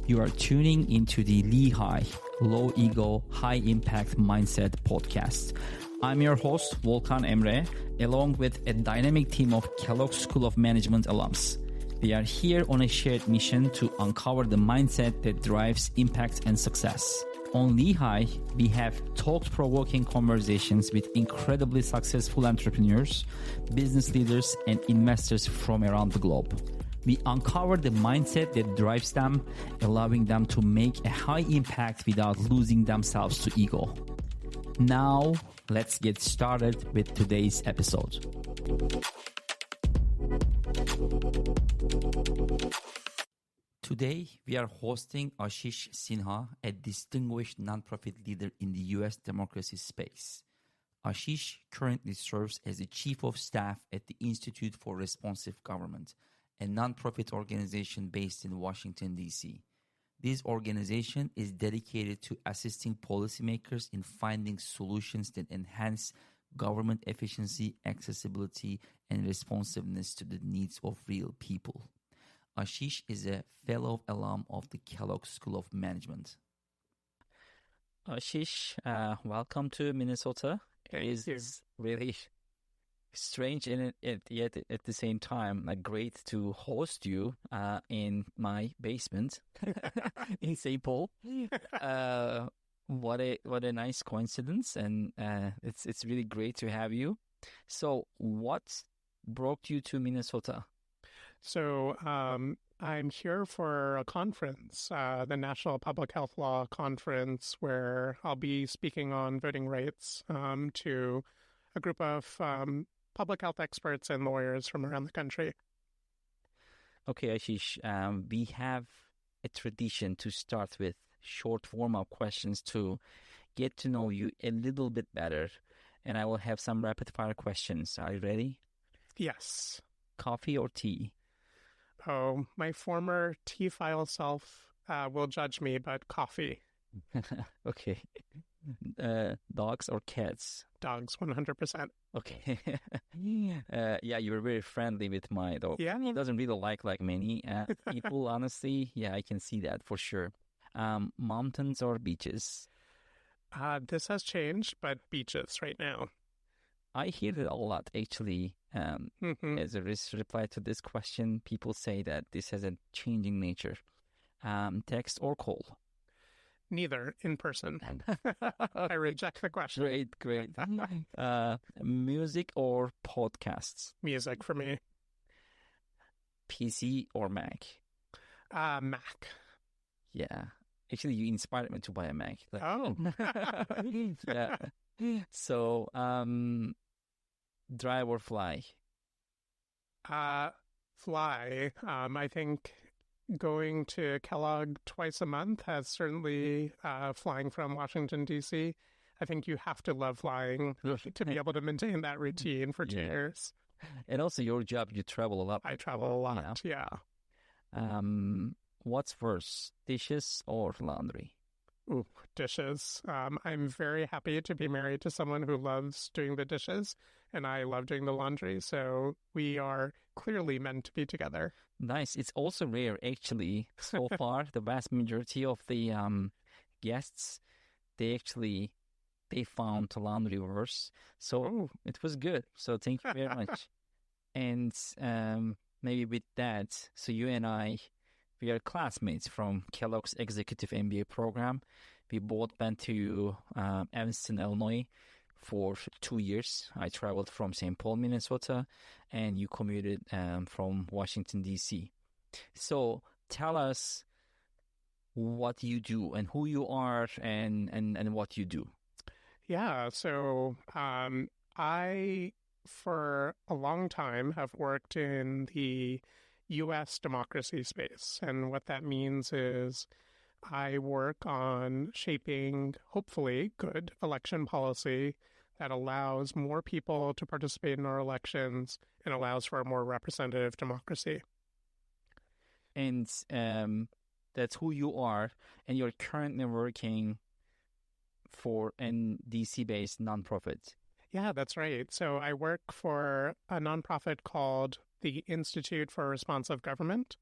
You are tuning into the LEHI, Low Ego, High Impact Mindset podcast. I'm your host, Volkan Emre, along with a dynamic team of Kellogg School of Management alums. We are here on a shared mission to uncover the mindset that drives impact and success. On LEHI, we have thought-provoking conversations with incredibly successful entrepreneurs, business leaders, and investors from around the globe. We uncover the mindset that drives them, allowing them to make a high impact without losing themselves to ego. Now, let's get started with today's episode. Today, we are hosting Ashish Sinha, a distinguished nonprofit leader in the U.S. democracy space. Ashish currently serves as the Chief of Staff at the Institute for Responsive Government, a nonprofit organization based in Washington, D.C. This organization is dedicated to assisting policymakers in finding solutions that enhance government efficiency, accessibility, and responsiveness to the needs of real people. Ashish is a fellow alum of the Kellogg School of Management. Ashish, welcome to Minnesota. It is really strange and yet at the same time great to host you in my basement in St. Paul. What a nice coincidence, and it's really great to have you. So, what brought you to Minnesota? So I'm here for a conference, the National Public Health Law Conference, where I'll be speaking on voting rights to a group of public health experts and lawyers from around the country. Okay, Ashish, we have a tradition to start with short warm-up questions to get to know you a little bit better, and I will have some rapid-fire questions. Are you ready? Yes. Coffee or tea? Oh, my former tea-file self will judge me, but coffee. Okay. Dogs or cats? Dogs, 100%. Okay. Yeah, you were very friendly with my dog. Yeah. He doesn't really like many people, honestly. Yeah, I can see that for sure. Mountains or beaches? This has changed, but beaches right now. I hear it a lot, actually. As a reply to this question, people say that this has a changing nature. Text or call? Neither, in person. I reject the question. Great. Music or podcasts? Music for me. PC or Mac? Mac. Yeah. Actually, you inspired me to buy a Mac. Oh. Yeah. So, drive or fly? Fly. I think going to Kellogg twice a month has certainly, flying from Washington, D.C., I think you have to love flying to be able to maintain that routine for 2 years. And also your job, you travel a lot. I travel a lot, yeah. What's worse, dishes or laundry? Ooh, dishes. I'm very happy to be married to someone who loves doing the dishes, and I love doing the laundry, so we are clearly meant to be together. Nice. It's also rare, actually. So far, the vast majority of the guests, they found laundry worse. So it was good. So thank you very much. And maybe with that, so you and I, we are classmates from Kellogg's Executive MBA program. We both went to Evanston, Illinois for 2 years. I traveled from St. Paul, Minnesota, and you commuted from Washington, D.C. So tell us what you do and who you are and what you do. Yeah, so I, for a long time, have worked in the U.S. democracy space. And what that means is I work on shaping, hopefully, good election policy that allows more people to participate in our elections and allows for a more representative democracy. And that's who you are, and you're currently working for a DC-based nonprofit. Yeah, that's right. So I work for a nonprofit called the Institute for Responsive Government.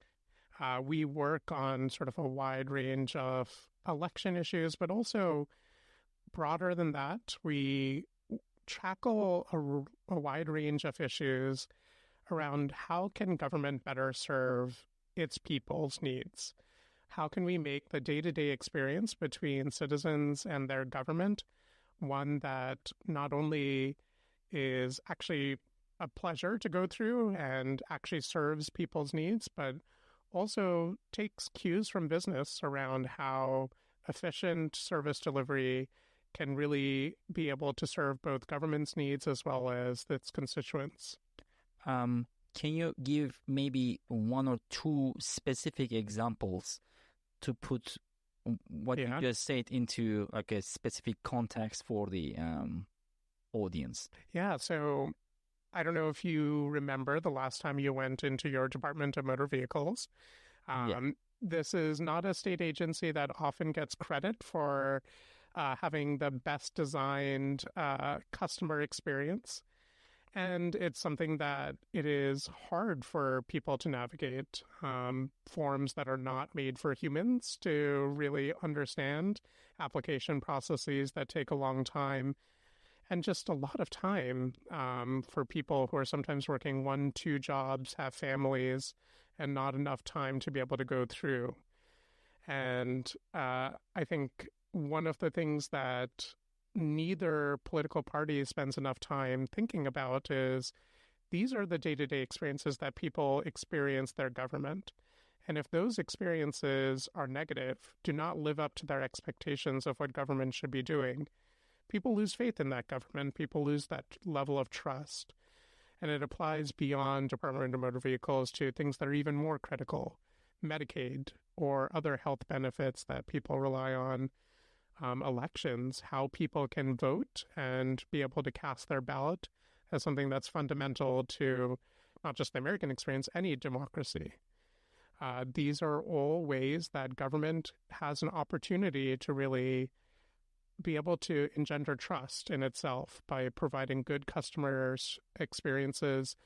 We work on sort of a wide range of election issues, but also broader than that, we tackle a wide range of issues around how can government better serve its people's needs? How can we make the day-to-day experience between citizens and their government one that not only is actually a pleasure to go through and actually serves people's needs, but also takes cues from business around how efficient service delivery can really be able to serve both government's needs as well as its constituents. Can you give maybe one or two specific examples to put what you just said into like a specific context for the audience? Yeah, so I don't know if you remember the last time you went into your Department of Motor Vehicles. This is not a state agency that often gets credit for having the best designed customer experience. And it's something that it is hard for people to navigate, forms that are not made for humans to really understand, application processes that take a long time, and just a lot of time for people who are sometimes working 1-2 jobs, have families, and not enough time to be able to go through. And I think one of the things that neither political party spends enough time thinking about is these are the day-to-day experiences that people experience their government. And if those experiences are negative, do not live up to their expectations of what government should be doing, people lose faith in that government. People lose that level of trust. And it applies beyond Department of Motor Vehicles to things that are even more critical, Medicaid or other health benefits that people rely on. Elections, how people can vote and be able to cast their ballot as something that's fundamental to not just the American experience, any democracy. These are all ways that government has an opportunity to really be able to engender trust in itself by providing good customer experiences,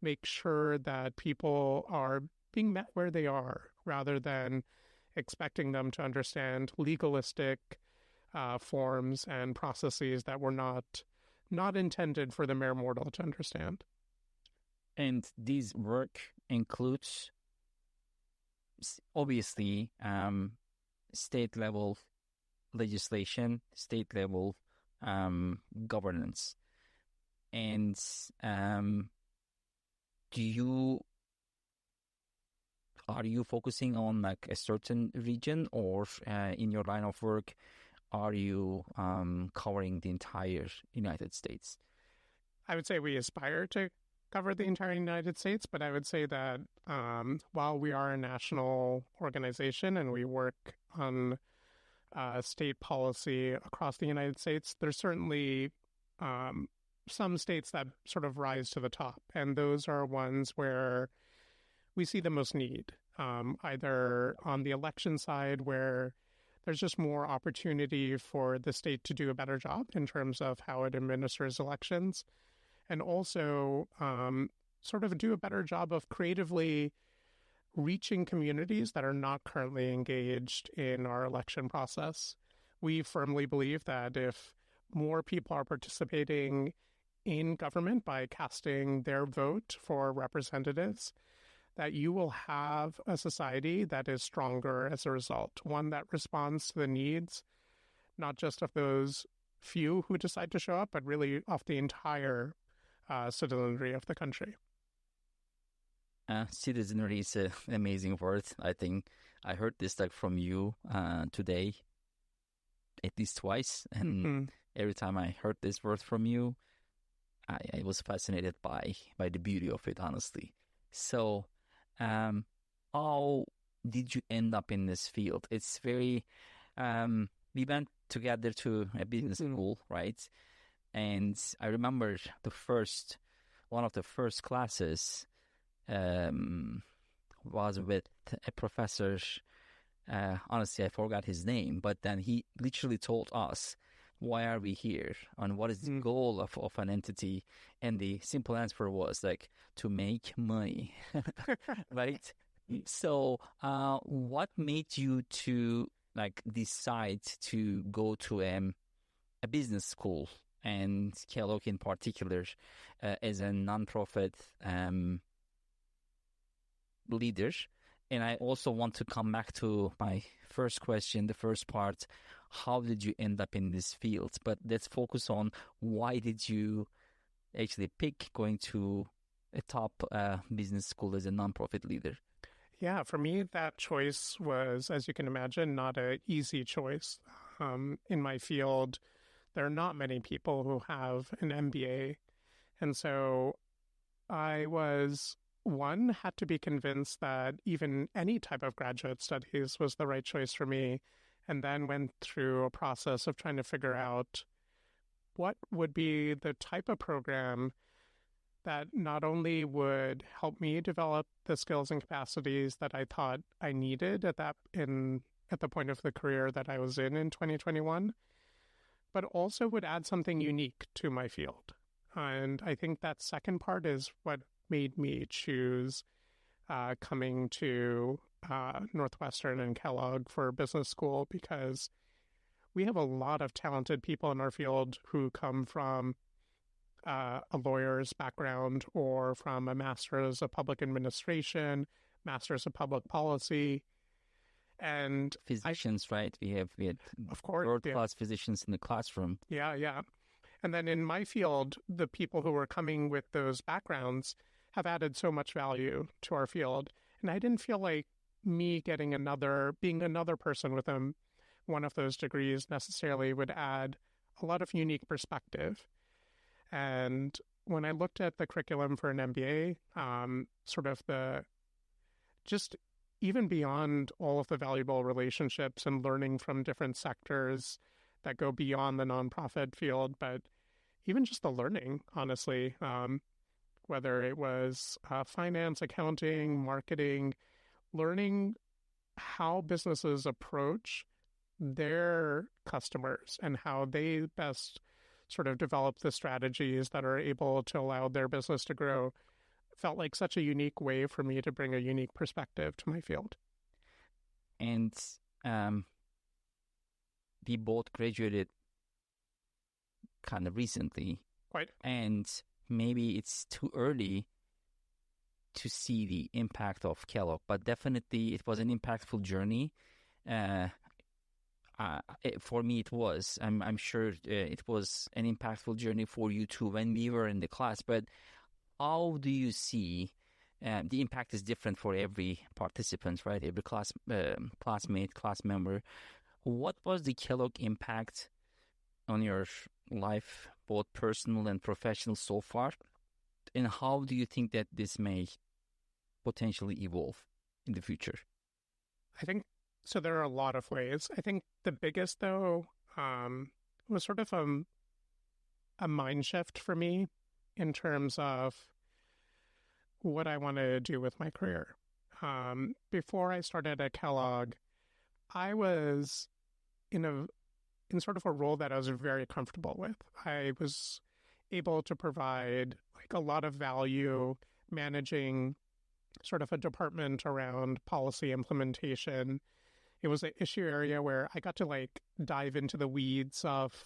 make sure that people are being met where they are rather than expecting them to understand legalistic forms and processes that were not intended for the mere mortal to understand. And this work includes, obviously, state-level legislation, state-level governance. And are you focusing on like a certain region, or in your line of work, are you covering the entire United States? I would say we aspire to cover the entire United States, but I would say that while we are a national organization and we work on state policy across the United States, there's certainly some states that sort of rise to the top, and those are ones where we see the most need, either on the election side where there's just more opportunity for the state to do a better job in terms of how it administers elections, and also sort of do a better job of creatively reaching communities that are not currently engaged in our election process. We firmly believe that if more people are participating in government by casting their vote for representatives, that you will have a society that is stronger as a result, one that responds to the needs, not just of those few who decide to show up, but really of the entire citizenry of the country. Citizenry is an amazing word. I think I heard this like from you today at least twice, and every time I heard this word from you, I was fascinated by the beauty of it, honestly. So how did you end up in this field? It's very, we went together to a business school, right? And I remember one of the first classes was with a professor. Honestly, I forgot his name, but then he literally told us, why are we here and what is the goal of an entity? And the simple answer was like, to make money, right? So, what made you to decide to go to a business school, and Kellogg in particular, as a nonprofit leader? And I also want to come back to my first question, the first part. How did you end up in this field? But let's focus on why did you actually pick going to a top business school as a nonprofit leader? Yeah, for me, that choice was, as you can imagine, not an easy choice. In my field, there are not many people who have an MBA. And so I had to be convinced that even any type of graduate studies was the right choice for me, and then went through a process of trying to figure out what would be the type of program that not only would help me develop the skills and capacities that I thought I needed at the point of the career that I was in 2021, but also would add something unique to my field. And I think that second part is what made me choose coming to Northwestern and Kellogg for business school, because we have a lot of talented people in our field who come from a lawyer's background or from a master's of public administration, master's of public policy, and physicians, right? We had of course world-class physicians in the classroom. Yeah. And then in my field, the people who were coming with those backgrounds have added so much value to our field. And I didn't feel like me being another person with one of those degrees necessarily would add a lot of unique perspective. And when I looked at the curriculum for an MBA, just even beyond all of the valuable relationships and learning from different sectors that go beyond the nonprofit field, but even just the learning, honestly, whether it was finance, accounting, marketing, learning how businesses approach their customers and how they best sort of develop the strategies that are able to allow their business to grow, felt like such a unique way for me to bring a unique perspective to my field. And we both graduated kind of recently. Quite. And maybe it's too early to see the impact of Kellogg, but definitely it was an impactful journey. For me, it was. I'm sure it was an impactful journey for you too when we were in the class. But how do you see the impact is different for every participant, right? Every classmate, class member. What was the Kellogg impact on your life, both personal and professional so far? And how do you think that this may potentially evolve in the future? I think so. There are a lot of ways. I think the biggest, though, was sort of a mind shift for me in terms of what I want to do with my career. Before I started at Kellogg, I was in sort of a role that I was very comfortable with. I was able to provide a lot of value managing sort of a department around policy implementation. It was an issue area where I got to dive into the weeds of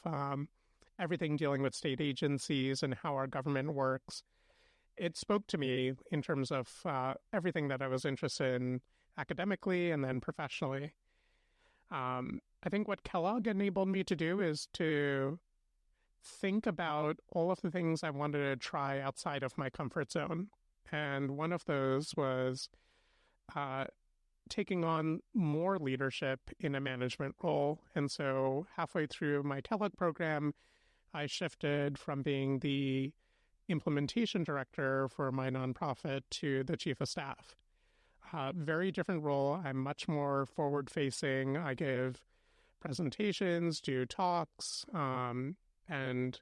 everything dealing with state agencies and how our government works. It spoke to me in terms of everything that I was interested in academically and then professionally. I think what Kellogg enabled me to do is to think about all of the things I wanted to try outside of my comfort zone. And one of those was taking on more leadership in a management role. And so halfway through my Kellogg program, I shifted from being the implementation director for my nonprofit to the chief of staff. Very different role. I'm much more forward-facing. I give presentations, do talks, and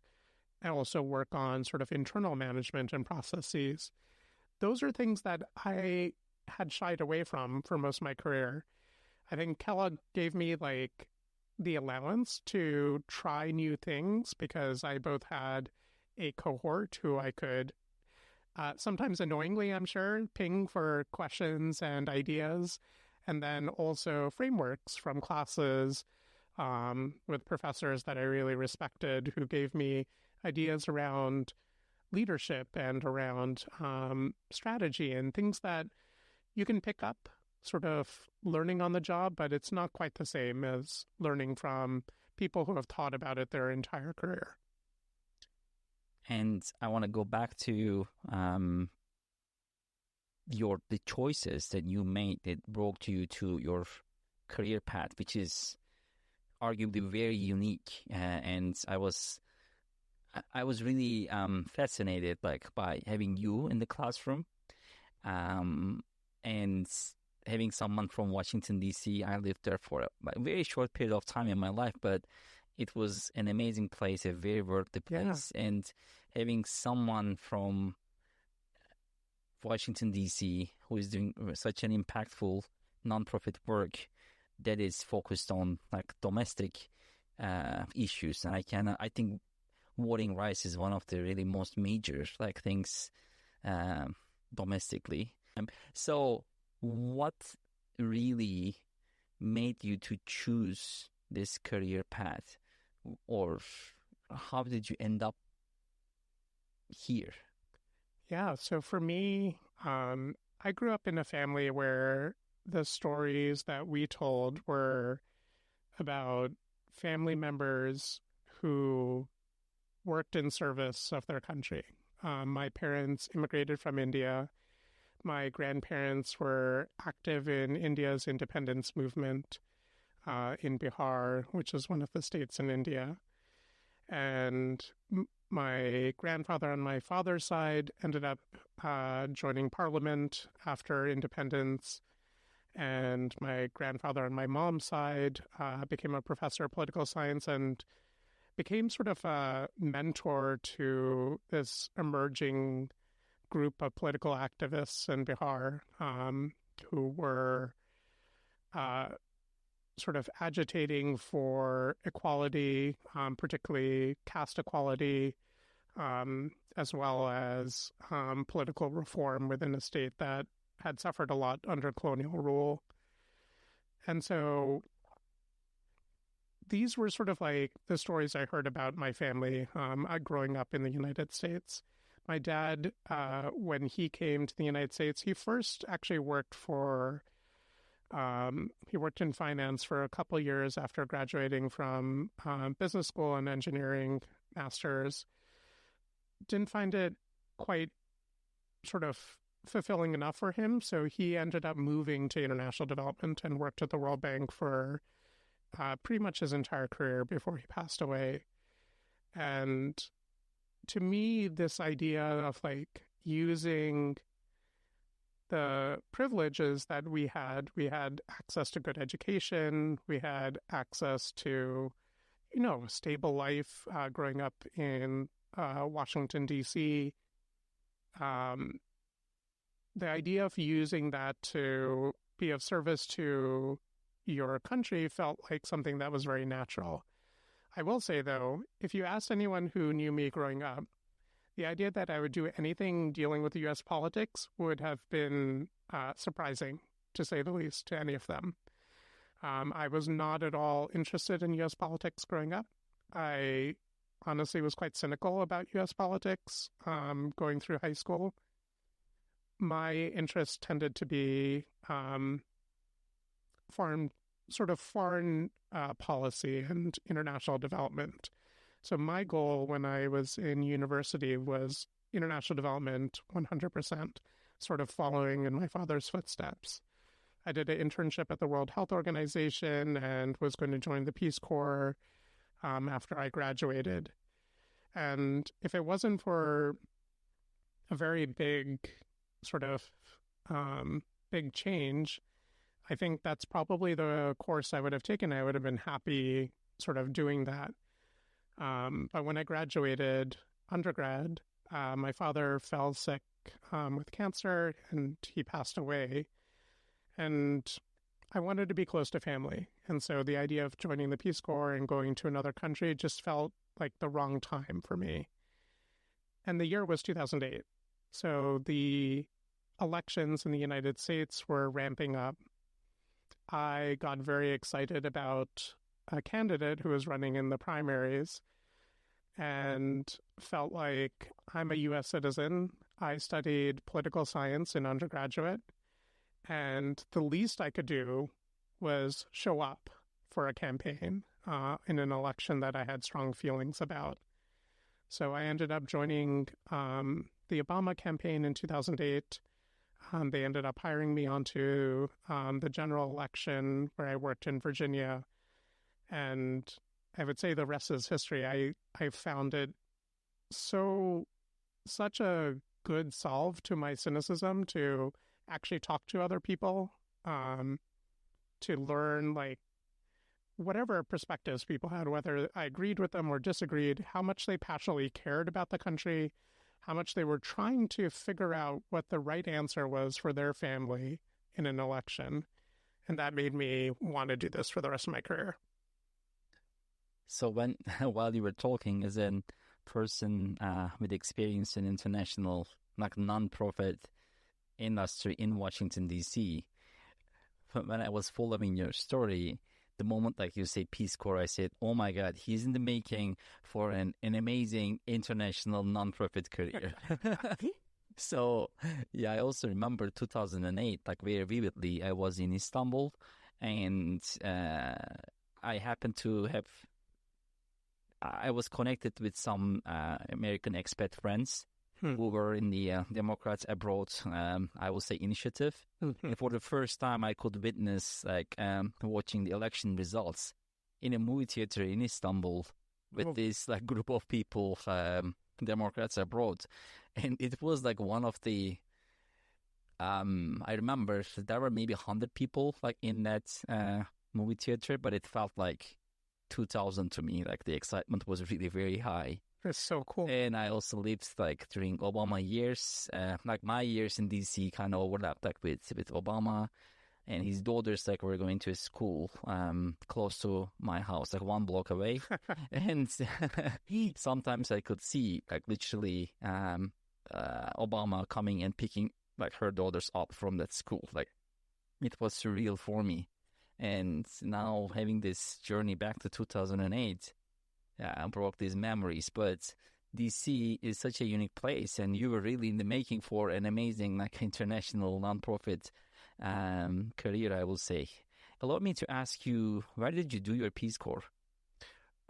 I also work on sort of internal management and processes. Those are things that I had shied away from for most of my career. I think Kellogg gave me the allowance to try new things because I both had a cohort who I could sometimes annoyingly, I'm sure, ping for questions and ideas, and then also frameworks from classes with professors that I really respected who gave me ideas around leadership and around strategy and things that you can pick up sort of learning on the job, but it's not quite the same as learning from people who have thought about it their entire career. And I want to go back to the choices that you made that brought you to your career path, which is arguably very unique. And I was really fascinated by having you in the classroom, and having someone from Washington, D.C. I lived there for a very short period of time in my life, but it was an amazing place, a very worthy place. Yeah. And having someone from Washington, D.C. who is doing such an impactful nonprofit work that is focused on domestic issues. And I think voting rights is one of the really most major things domestically. So what really made you to choose this career path, or how did you end up here? Yeah, so for me, I grew up in a family where the stories that we told were about family members who worked in service of their country. My parents immigrated from India. My grandparents were active in India's independence movement in Bihar, which is one of the states in India. And my grandfather on my father's side ended up joining parliament after independence. And my grandfather on my mom's side became a professor of political science and became sort of a mentor to this emerging group of political activists in Bihar who were sort of agitating for equality, particularly caste equality, as well as political reform within a state that had suffered a lot under colonial rule. And so these were sort of like the stories I heard about my family growing up in the United States. My dad, when he came to the United States, he first actually worked in finance for a couple years after graduating from business school and engineering master's. Didn't find it quite sort of fulfilling enough for him, so he ended up moving to international development and worked at the World Bank for pretty much his entire career before he passed away. And to me, this idea of using the privileges that we had access to good education, we had access to, a stable life growing up in Washington, D.C. The idea of using that to be of service to your country felt like something that was very natural. I will say, though, if you asked anyone who knew me growing up, the idea that I would do anything dealing with U.S. politics would have been surprising, to say the least, to any of them. I was not at all interested in U.S. politics growing up. I honestly was quite cynical about U.S. politics going through high school. My interest tended to be foreign policy and international development. So my goal when I was in university was international development 100%, sort of following in my father's footsteps. I did an internship at the World Health Organization and was going to join the Peace Corps after I graduated. And if it wasn't for a very big big change, I think that's probably the course I would have taken. I would have been happy sort of doing that. But when I graduated undergrad, my father fell sick with cancer and he passed away. And I wanted to be close to family. And so the idea of joining the Peace Corps and going to another country just felt like the wrong time for me. And the year was 2008. So the elections in the United States were ramping up. I got very excited about a candidate who was running in the primaries and felt like I'm a U.S. citizen. I studied political science in undergraduate, and the least I could do was show up for a campaign in an election that I had strong feelings about. So I ended up joining the Obama campaign in 2008. They ended up hiring me onto the general election where I worked in Virginia. And I would say the rest is history. I found it such a good solve to my cynicism to actually talk to other people, to learn like whatever perspectives people had, whether I agreed with them or disagreed, how much they passionately cared about the country, how much they were trying to figure out what the right answer was for their family in an election. And that made me want to do this for the rest of my career. So while you were talking as a person with experience in international nonprofit industry in Washington, D.C., when I was following your story, the moment like you say Peace Corps, I said, oh my God, he's in the making for an amazing international nonprofit career. So, yeah, I also remember 2008, like very vividly. I was in Istanbul, and I happened to I was connected with some American expat friends who were in the Democrats Abroad, I would say, initiative. And for the first time, I could witness watching the election results in a movie theater in Istanbul with this group of people, Democrats Abroad. And it was like one of the, I remember there were maybe 100 people in that movie theater, but it felt like 2,000 to me. Like the excitement was really very high. That's so cool. And I also lived during Obama years, my years in DC kind of overlapped with Obama, and his daughters were going to a school close to my house, one block away. And sometimes I could see literally Obama coming and picking her daughters up from that school. It was surreal for me. And now having this journey back to 2008 brought these memories. But DC is such a unique place, and you were really in the making for an amazing international nonprofit career, I will say. Allow me to ask you, where did you do your Peace Corps?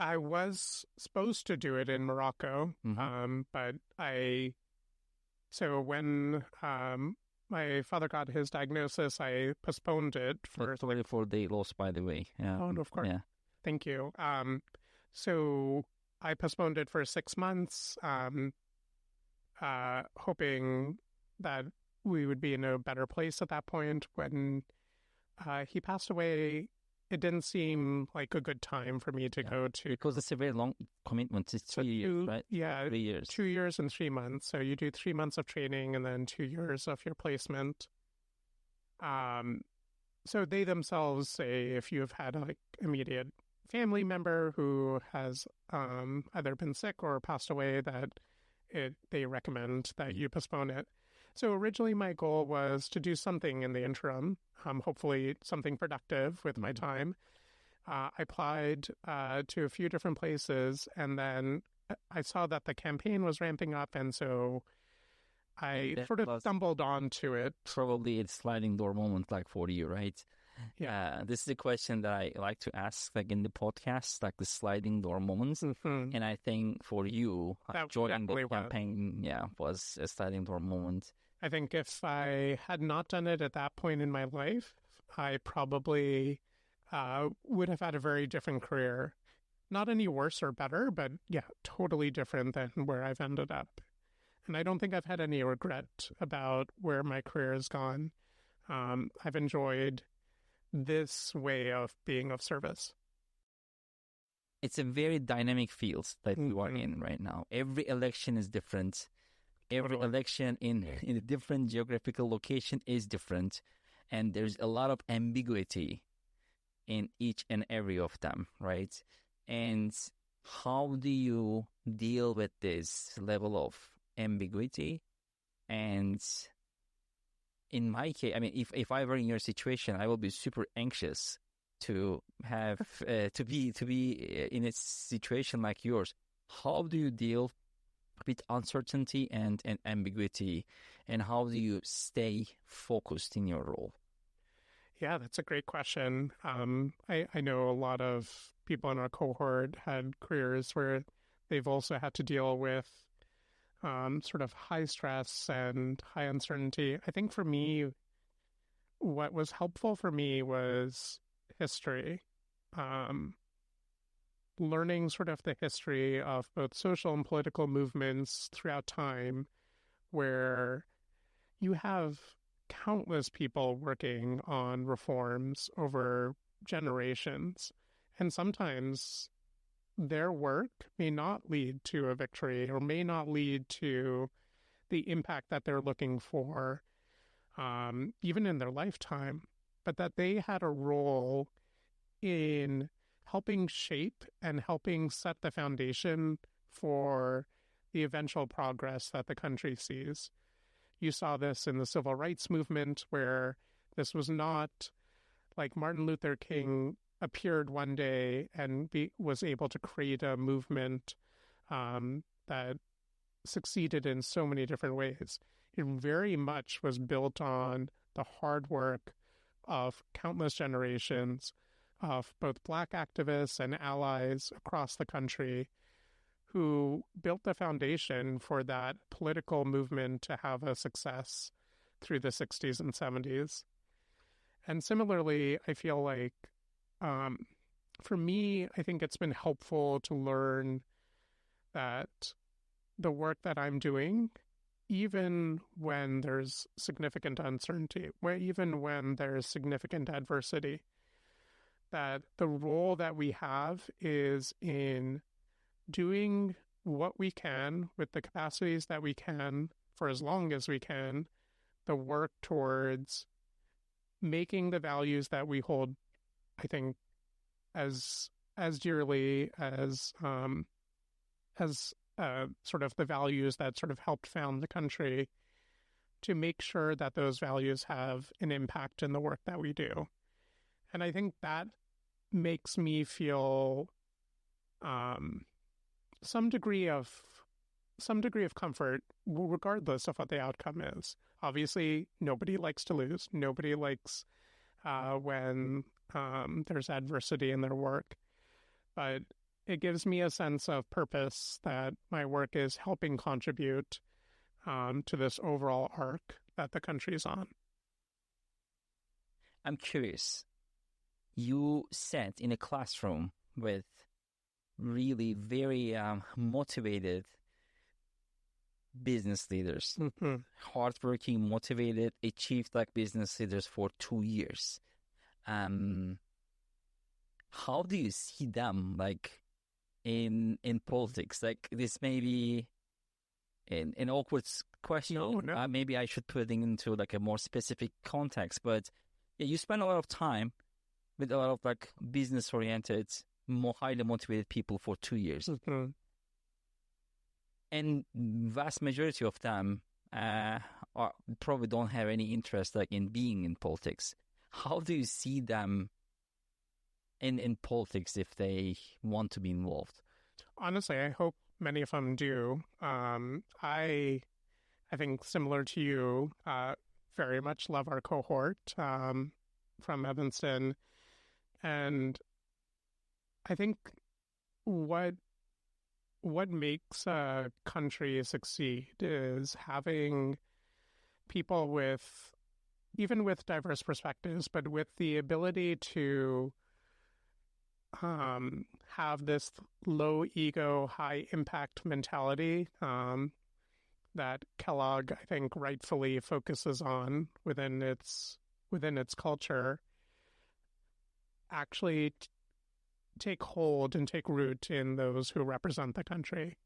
I was supposed to do it in Morocco, but so when my father got his diagnosis, I postponed it for 24-day loss, by the way. Yeah. Oh, of course. Yeah. Thank you. So I postponed it for 6 months, hoping that we would be in a better place at that point. When he passed away, it didn't seem like a good time for me to go to. Because it's a very long commitment. It's 3 years, right? Yeah. 3 years. 2 years and 3 months. So you do 3 months of training and then 2 years of your placement. So they themselves say if you've had immediate family member who has either been sick or passed away, that they recommend that you postpone it. So originally my goal was to do something in the interim, hopefully something productive with my time. I applied to a few different places, and then I saw that the campaign was ramping up, and so I sort of stumbled onto it. Probably it's sliding door moment for you, right? Yeah. This is a question that I like to ask in the podcast, the sliding door moments. And I think for you, joining the campaign was a sliding door moment. I think if I had not done it at that point in my life, I probably would have had a very different career. Not any worse or better, but totally different than where I've ended up. And I don't think I've had any regret about where my career has gone. I've enjoyed this way of being of service. It's a very dynamic field that you are in right now. Every election is different. Every election in a different geographical location is different. And there's a lot of ambiguity in each and every of them, right? And how do you deal with this level of ambiguity And in my case, I mean, if I were in your situation, I will be super anxious to have to be in a situation like yours. How do you deal with uncertainty and ambiguity, and how do you stay focused in your role? Yeah, that's a great question. I know a lot of people in our cohort had careers where they've also had to deal with sort of high stress and high uncertainty. I think for me, what was helpful for me was history. Um, Learning sort of the history of both social and political movements throughout time, where you have countless people working on reforms over generations. And sometimes their work may not lead to a victory or may not lead to the impact that they're looking for, even in their lifetime, but that they had a role in helping shape and helping set the foundation for the eventual progress that the country sees. You saw this in the civil rights movement, where this was not like Martin Luther King appeared one day and was able to create a movement that succeeded in so many different ways. It very much was built on the hard work of countless generations of both Black activists and allies across the country who built the foundation for that political movement to have a success through the 60s and 70s. And similarly, I feel like for me, I think it's been helpful to learn that the work that I'm doing, even when there's significant uncertainty, even when there's significant adversity, that the role that we have is in doing what we can with the capacities that we can for as long as we can, the work towards making the values that we hold, I think, as dearly as sort of the values that sort of helped found the country, to make sure that those values have an impact in the work that we do. And I think that makes me feel some degree of comfort, regardless of what the outcome is. Obviously, nobody likes to lose. Nobody likes when there's adversity in their work. But it gives me a sense of purpose that my work is helping contribute to this overall arc that the country's on. I'm curious. You sat in a classroom with really very motivated business leaders, hardworking, motivated, achieved like business leaders for 2 years. How do you see them like in politics? Like, this may be an awkward question. No. Maybe I should put it into like a more specific context. But yeah, you spend a lot of time with a lot of like business-oriented, more highly motivated people for 2 years. And vast majority of them probably don't have any interest like in being in politics. How do you see them in politics if they want to be involved? Honestly, I hope many of them do. I think similar to you, very much love our cohort from Evanston. And I think what makes a country succeed is having people with, even with diverse perspectives, but with the ability to have this low ego, high impact mentality that Kellogg, I think, rightfully focuses on within its culture, actually take hold and take root in those who represent the country.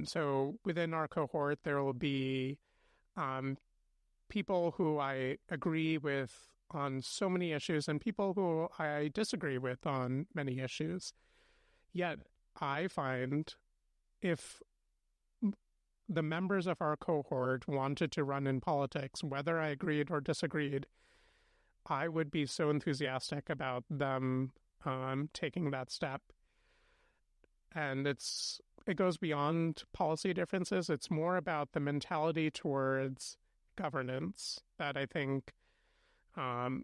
So within our cohort, there will be people who I agree with on so many issues and people who I disagree with on many issues. Yet I find if the members of our cohort wanted to run in politics, whether I agreed or disagreed, I would be so enthusiastic about them taking that step. And it goes beyond policy differences. It's more about the mentality towards governance that I think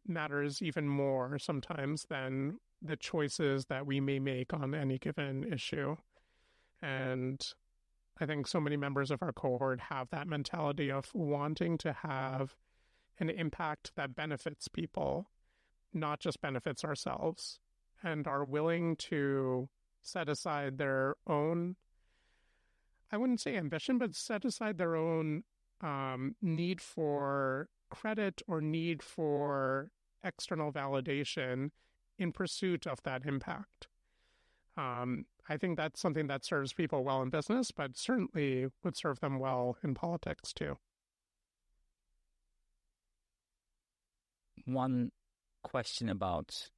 matters even more sometimes than the choices that we may make on any given issue. And I think so many members of our cohort have that mentality of wanting to have an impact that benefits people, not just benefits ourselves, and are willing to set aside their own, I wouldn't say ambition, but set aside their own need for credit or need for external validation in pursuit of that impact. I think that's something that serves people well in business, but certainly would serve them well in politics too. One question about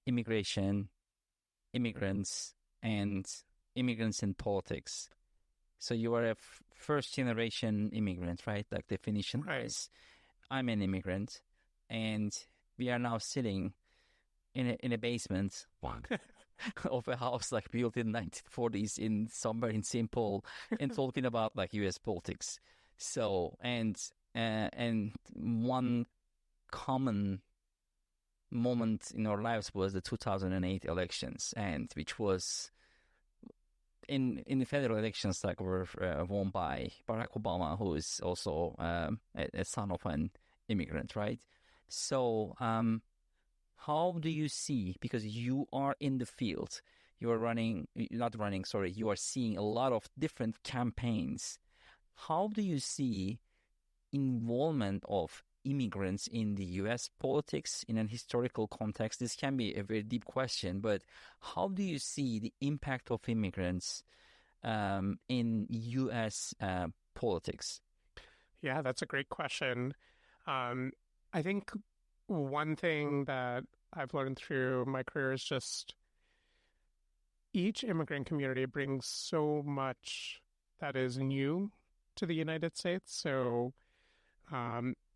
immigration, immigrants, and immigrants in politics. So you are a first-generation immigrant, right? Like definition wise. I'm an immigrant, and we are now sitting in a basement of a house like built in 1940s in somewhere in St. Paul and talking about like U.S. politics. So and one common moment in our lives was the 2008 elections, and which was in the federal elections like were won by Barack Obama, who is also a son of an immigrant, right? So how do you see, because you are in the field, you are seeing a lot of different campaigns. How do you see involvement of immigrants in the U.S. politics in an historical context? This can be a very deep question, but how do you see the impact of immigrants in U.S. politics? Yeah, that's a great question. I think one thing that I've learned through my career is just each immigrant community brings so much that is new to the United States. So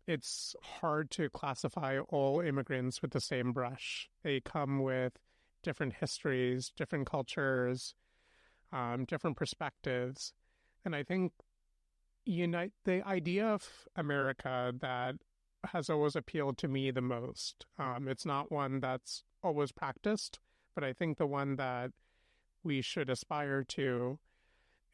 it's hard to classify all immigrants with the same brush. They come with different histories, different cultures, different perspectives. And I think the idea of America that has always appealed to me the most. It's not one that's always practiced, but I think the one that we should aspire to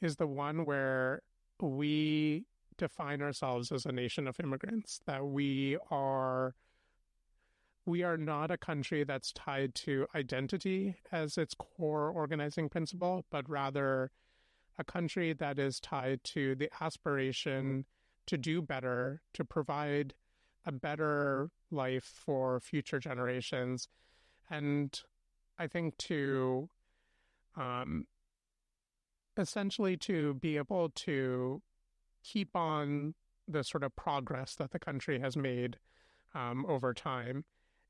is the one where we define ourselves as a nation of immigrants, that we are not a country that's tied to identity as its core organizing principle, but rather a country that is tied to the aspiration to do better, to provide a better life for future generations. And I think to essentially to be able to keep on the sort of progress that the country has made over time.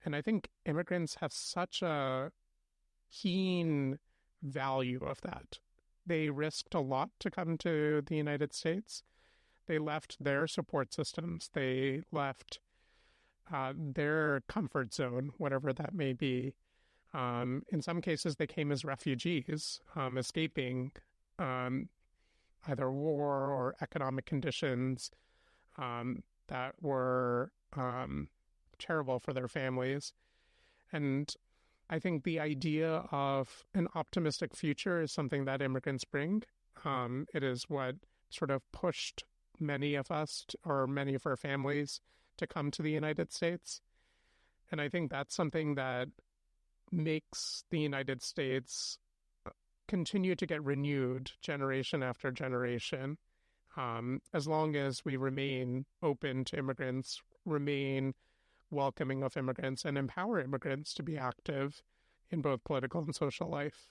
And I think immigrants have such a keen value of that. They risked a lot to come to the United States. They left their support systems. They left their comfort zone, whatever that may be. In some cases, they came as refugees, escaping either war or economic conditions that were terrible for their families. And I think the idea of an optimistic future is something that immigrants bring. It is what sort of pushed many of us or many of our families to come to the United States. And I think that's something that makes the United States continue to get renewed generation after generation, as long as we remain open to immigrants, remain welcoming of immigrants, and empower immigrants to be active in both political and social life.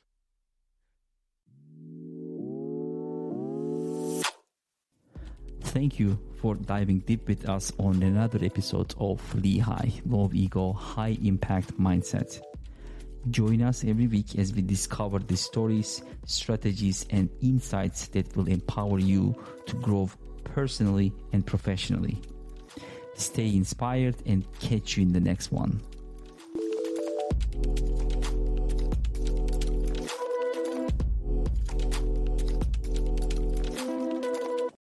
Thank you for diving deep with us on another episode of LEHI, Low Ego, High Impact Mindset. Join us every week as we discover the stories, strategies, and insights that will empower you to grow personally and professionally. Stay inspired and catch you in the next one.